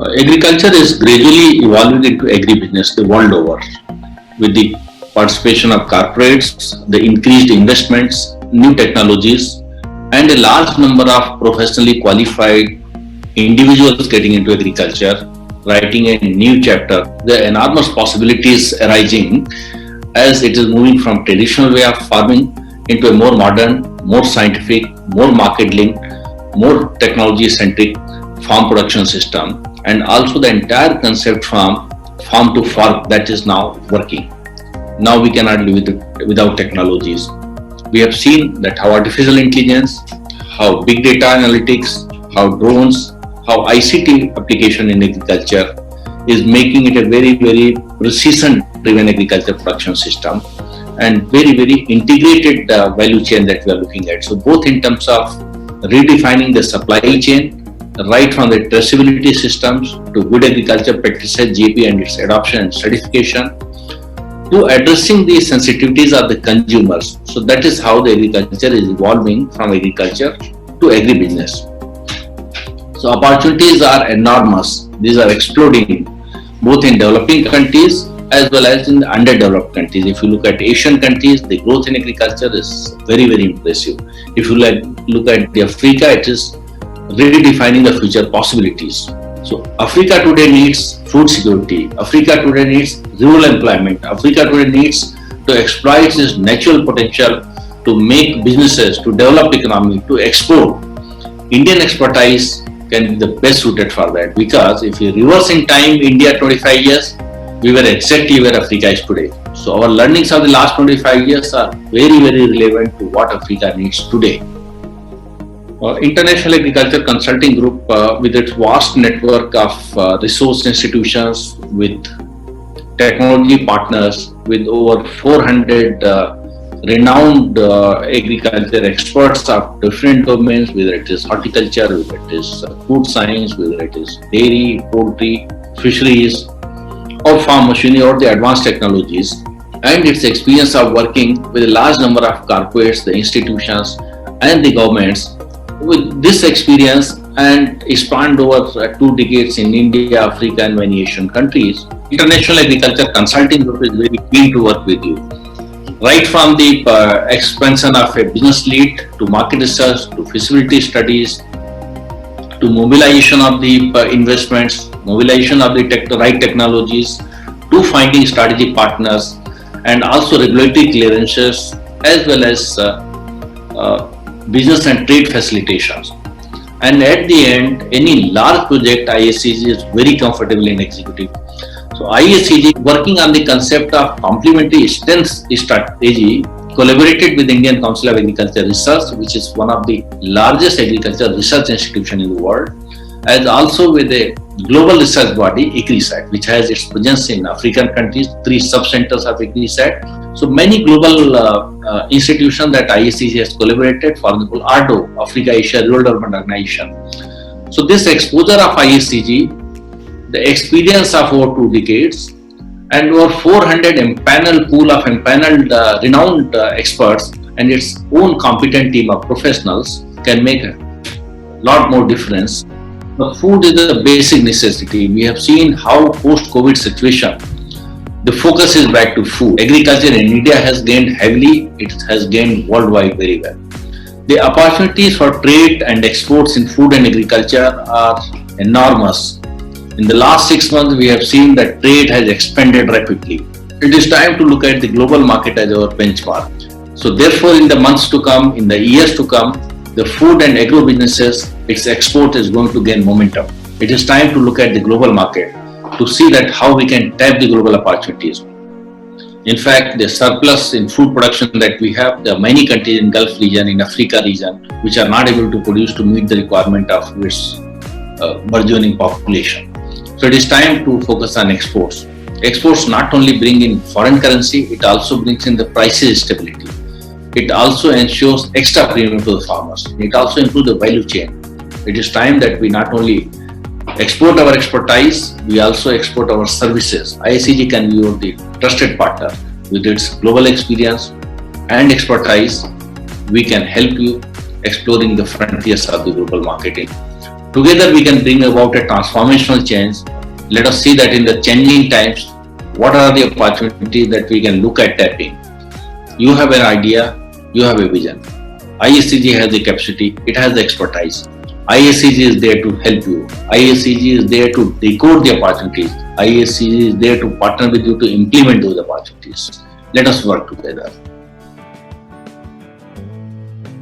Agriculture is gradually evolving into agribusiness the world over, with the participation of corporates, the increased investments, new technologies, and a large number of professionally qualified individuals getting into agriculture, writing a new chapter. The enormous possibilities arising as it is moving from traditional way of farming into a more modern, more scientific, more market linked, more technology centric farm production system, and also the entire concept from farm to fork that is now working. Now we cannot live without technologies. We have seen that how artificial intelligence, how big data analytics, how drones, how ICT application in agriculture is making it a very precision driven agriculture production system and very integrated value chain that we are looking at. So both in terms of redefining the supply chain, right from the traceability systems to good agriculture practices, GP and its adoption and certification, to addressing the sensitivities of the consumers. So that is how the agriculture is evolving from agriculture to agribusiness. So opportunities are enormous. These are exploding both in developing countries as well as in the underdeveloped countries. If you look at Asian countries, the growth in agriculture is very impressive. If you look at the Africa, it is redefining the future possibilities. So Africa today needs food security. Africa today needs rural employment. Africa today needs to exploit its natural potential to make businesses, to develop economy, to export. Indian expertise can be the best suited for that, because if you reverse in time India 25 years, we were exactly where Africa is today. So our learnings of the last 25 years are very relevant to what Africa needs today. International Agriculture Consulting Group, with its vast network of resource institutions, with technology partners, with over 400 renowned agriculture experts of different domains, whether it is horticulture, whether it is food science, whether it is dairy, poultry, fisheries, or farm machinery, or the advanced technologies, and its experience of working with a large number of corporates, the institutions, and the governments. With this experience and spanned over 2 decades in India, Africa, and many Asian countries, International Agriculture Consulting Group is very keen to work with you. Right from the expansion of a business lead to market research to feasibility studies to mobilization of the investments, mobilization of the right technologies, to finding strategic partners, and also regulatory clearances, as well as business and trade facilitations. And at the end, any large project, ISCG is very comfortable in executing. So ISCG, working on the concept of complementary strengths strategy, collaborated with Indian Council of Agriculture Research, which is one of the largest agriculture research institution in the world, as also with a global research body, ICRISAT, which has its presence in African countries, 3 sub-centers of ICRISAT. So many global institutions that ISCG has collaborated, for example, ARDO, Africa Asia Rural Development Organization. So this exposure of ISCG, the experience of over 2 decades, and over 400 empaneled pool of empaneled renowned experts and its own competent team of professionals can make a lot more difference. The food is a basic necessity. We have seen how post-COVID situation, the focus is back to food. Agriculture in India has gained heavily, it has gained worldwide very well. The opportunities for trade and exports in food and agriculture are enormous. In the last 6 months, we have seen that trade has expanded rapidly. It is time to look at the global market as our benchmark. So therefore, in the months to come, in the years to come, the food and agro businesses, its export is going to gain momentum. It is time to look at the global market to see that how we can tap the global opportunities. In fact, the surplus in food production that we have, there are many countries in Gulf region, in Africa region, which are not able to produce to meet the requirement of its burgeoning population. So it is time to focus on exports. Exports not only bring in foreign currency, it also brings in the prices stability. It also ensures extra premium to the farmers. It also improves the value chain. It is time that we not only export our expertise, we also export our services. ISCG can be the trusted partner. With its global experience and expertise, we can help you exploring the frontiers of the global marketing. Together we can bring about a transformational change. Let us see that in the changing times, what are the opportunities that we can look at tapping. You have an idea, you have a vision. ISCG has the capacity, it has the expertise. ISCG is there to help you. ISCG is there to decode the opportunities. ISCG is there to partner with you to implement those opportunities. Let us work together.